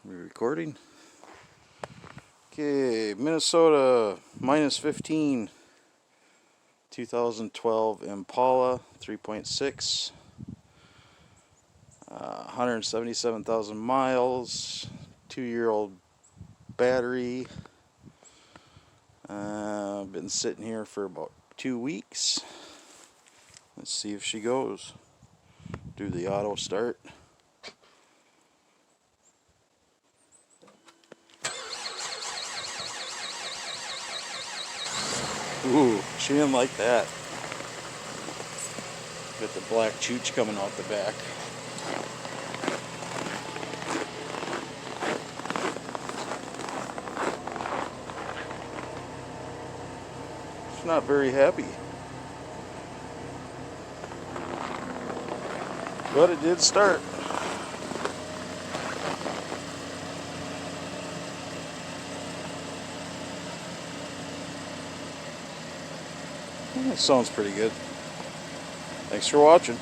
Are we recording? Okay, Minnesota -15, 2012 Impala 3.6, 177,000 miles, 2-year-old battery. Been sitting here for about 2 weeks. Let's see if she goes. Do the auto start. Ooh, she didn't like that. Got the black chooch coming out the back. She's not very happy. But it did start. It sounds pretty good. Thanks for watching.